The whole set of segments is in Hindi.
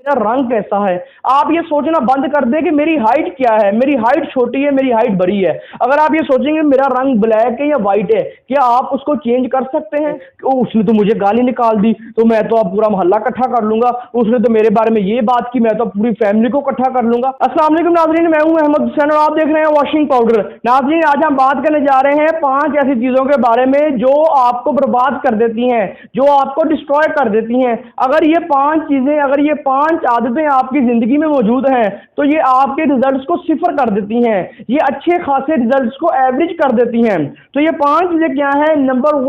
मेरा रंग कैसा है। आप ये सोचना बंद कर दें कि मेरी हाइट क्या है, मेरी हाइट छोटी है, मेरी हाइट बड़ी है। अगर आप ये सोचेंगे मेरा रंग ब्लैक है या वाइट है, क्या आप उसको चेंज कर सकते हैं? उसने तो मुझे गाली निकाल दी तो मैं तो अब पूरा मोहल्ला इकट्ठा कर लूंगा, उसने तो मेरे बारे में ये बात की मैं तो पूरी फैमिली को इकट्ठा कर लूंगा। अस्सलाम वालेकुम नाज़रीन, मैं हूं अहमद हुसैन और आप देख रहे हैं वॉशिंग पाउडर। नाज़रीन, आज हम बात करने जा रहे हैं 5 ऐसी चीजों के बारे में जो आपको बर्बाद कर देती हैं, जो आपको डिस्ट्रॉय कर देती हैं। अगर ये 5 चीजें, अगर ये 5 आदतें आपकी जिंदगी में मौजूद हैं तो ये आपके रिजल्ट्स को सिफर कर देती हैं, ये अच्छे खासे रिजल्ट्स को एवरेज कर देती हैं। तो ये 5 चीजें क्या है? Number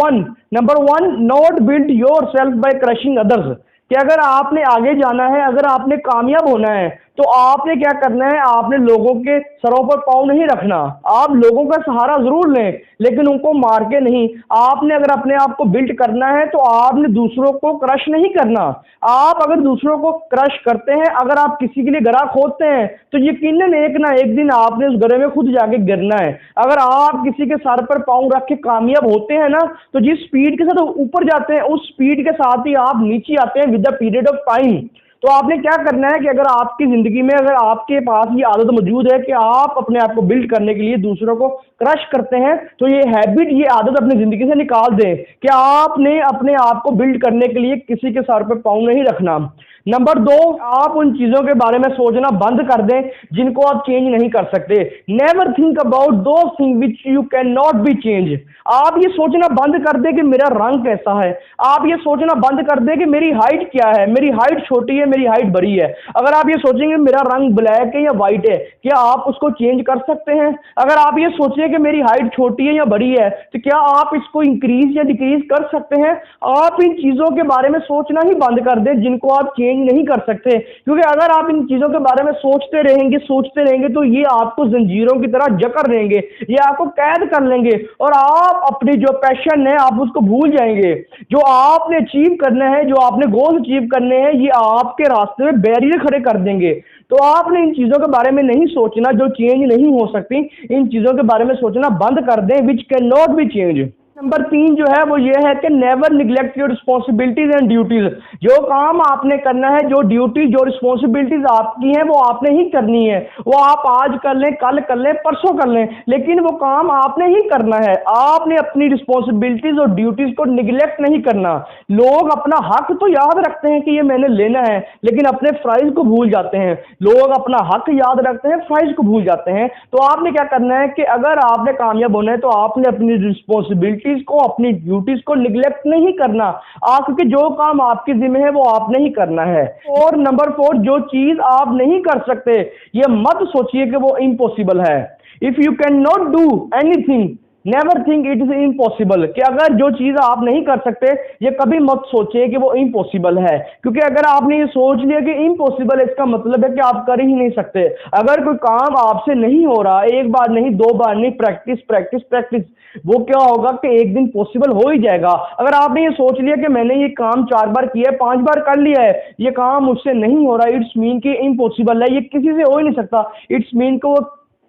one, not build yourself by crushing others. कि अगर आपने आगे जाना है, अगर आपने कामयाब होना है तो आपने क्या करना है? आपने लोगों के सरों पर पाँव नहीं रखना। आप लोगों का सहारा जरूर लें लेकिन उनको मार के नहीं। आपने अगर अपने आप को बिल्ड करना है तो आपने दूसरों को क्रश नहीं करना। आप अगर दूसरों को क्रश करते हैं, अगर आप किसी के लिए गड्ढा खोदते हैं तो यकीनन एक ना एक दिन आपने उस गड्ढे में खुद जाके गिरना है। अगर आप किसी के सर पर पाँव रख के कामयाब होते हैं ना, तो जिस स्पीड के साथ ऊपर जाते हैं उस स्पीड के साथ ही आप नीचे आते हैं with the period of time. तो आपने क्या करना है कि अगर आपकी जिंदगी में, अगर आपके पास ये आदत मौजूद है कि आप अपने आप को बिल्ड करने के लिए दूसरों को क्रश करते हैं, तो ये हैबिट, ये आदत अपनी जिंदगी से निकाल दें कि आपने अपने आप को बिल्ड करने के लिए किसी के सर पर पाँव नहीं रखना। नंबर 2, आप उन चीजों के बारे में सोचना बंद कर दें जिनको आप चेंज नहीं कर सकते। Never think about those thing which you can not be change. आप ये सोचना बंद कर दें कि मेरा रंग कैसा है। आप ये सोचना बंद कर दें कि मेरी हाइट क्या है, मेरी हाइट छोटी है, मेरी हाइट बड़ी है। अगर आप ये सोचेंगे मेरा रंग ब्लैक है या वाइट है, क्या आप उसको चेंज कर सकते हैं? अगर आप ये सोचें कि मेरी हाइट छोटी है या बड़ी है, तो क्या आप इसको इंक्रीज या डिक्रीज कर सकते हैं? आप इन चीजों के बारे में सोचना ही बंद कर दें जिनको आप चेंज नहीं कर सकते। क्योंकि अगर आप इन चीजों के बारे में सोचते रहेंगे तो ये आपको जंजीरों की तरह जकड़ लेंगे, ये आपको कैद कर लेंगे और आप अपनी जो पैशन है आप उसको भूल जाएंगे। जो आपने अचीव करना है, जो आपने गोल अचीव करने हैं, ये आपके रास्ते में बैरियर खड़े कर देंगे। तो आपने इन चीजों के बारे में नहीं सोचना जो चेंज नहीं हो सकती। इन चीजों के बारे में सोचना बंद कर दें which can not be change. Number 3 जो है वो ये है कि never neglect your responsibilities and duties. जो काम आपने करना है, जो ड्यूटी, जो रिस्पॉन्सिबिलिटीज आपकी हैं वो आपने ही करनी है। वो आप आज कर लें, कल कर लें, परसों कर लें, लेकिन वो काम आपने ही करना है। आपने अपनी रिस्पॉन्सिबिलिटीज और ड्यूटीज को निग्लेक्ट नहीं करना। लोग अपना हक तो याद रखते हैं कि ये मैंने लेना है, लेकिन अपने फ्राइज को भूल जाते हैं। लोग अपना हक याद रखते हैं, फ्राइज को भूल जाते हैं। तो आपने क्या करना है कि अगर आपने कामयाब होना है तो आपने अपनी रिस्पॉन्सिबिलिटी को, अपनी ड्यूटीज को निगलेक्ट नहीं करना। क्योंकि जो काम आपकी जिम्मे है वो आपने ही करना है। और नंबर 4, जो चीज आप नहीं कर सकते ये मत सोचिए कि वो इम्पॉसिबल है। If you can not do anything never think it is impossible. कि अगर जो चीज आप नहीं कर सकते ये कभी मत सोचिए कि वो इम्पॉसिबल है। क्योंकि अगर आपने ये सोच लिया कि इम्पॉसिबल है, इसका मतलब है कि आप कर ही नहीं सकते। अगर कोई काम आपसे नहीं हो रहा, एक बार नहीं, 2 बार नहीं, प्रैक्टिस प्रैक्टिस प्रैक्टिस, वो क्या होगा कि एक दिन पॉसिबल हो ही जाएगा। अगर आपने ये सोच लिया कि मैंने ये काम 4 बार किया है, 5 बार कर लिया है, ये काम मुझसे नहीं हो रहा, इट्स मीन कि इम्पॉसिबल है, ये किसी से हो ही नहीं सकता। इट्स मीन को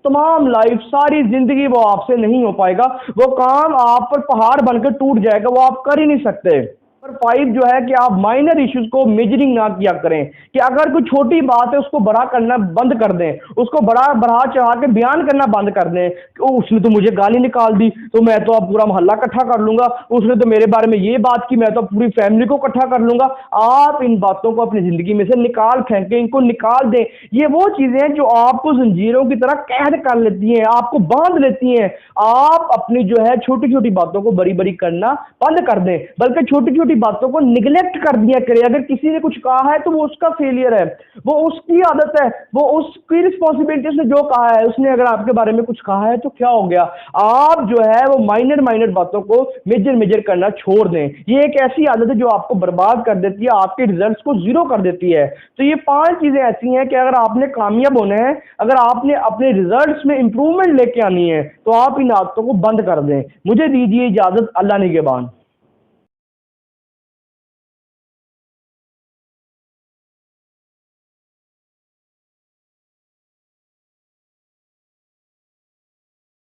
तमाम लाइफ, सारी जिंदगी वो आपसे नहीं हो पाएगा। वो काम आप पर पहाड़ बनकर टूट जाएगा, वो आप कर ही नहीं सकते। नंबर 5 जो है कि आप माइनर इश्यूज को मेजरिंग ना किया करें। कि अगर कोई छोटी बात है उसको बड़ा करना बंद कर दें, उसको बढ़ा चढ़ा के बयान करना बंद कर दें। उसने तो मुझे गाली निकाल दी तो मैं तो अब पूरा मोहल्ला इकट्ठा कर लूंगा, उसने तो मेरे बारे में ये बात की मैं तो पूरी फैमिली को इकट्ठा कर लूंगा। आप इन बातों को अपनी जिंदगी में से निकाल फेंकें, इनको निकाल दें। ये वो चीजें हैं जो आपको जंजीरों की तरह कैद कर लेती हैं, आपको बांध लेती हैं। आप अपनी जो है छोटी छोटी बातों को बड़ी बड़ी करना बंद कर दें, बल्कि छोटी छोटी बातों को निगलेक्ट कर दिया करें। अगर किसी ने कुछ कहा है तो वो उसका फेलियर है, वो उसकी आदत है, वो उसकी रिस्पॉन्सिबिलिटी। उसने जो कहा है, उसने अगर आपके बारे में कुछ कहा है तो क्या हो गया। आप जो है वो माइनर बातों को मेजर करना छोड़ दें। ये एक ऐसी आदत है जो आपको बर्बाद कर देती है, आपके रिजल्ट्स को जीरो कर देती है। तो ये 5 चीजें ऐसी हैं कि अगर आपने कामयाब होना है, अगर आपने अपने रिजल्ट्स में इंप्रूवमेंट लेके आनी है, तो आप इन आदतों को बंद कर दें। मुझे दीजिए इजाजत, अल्लाह निगहबान।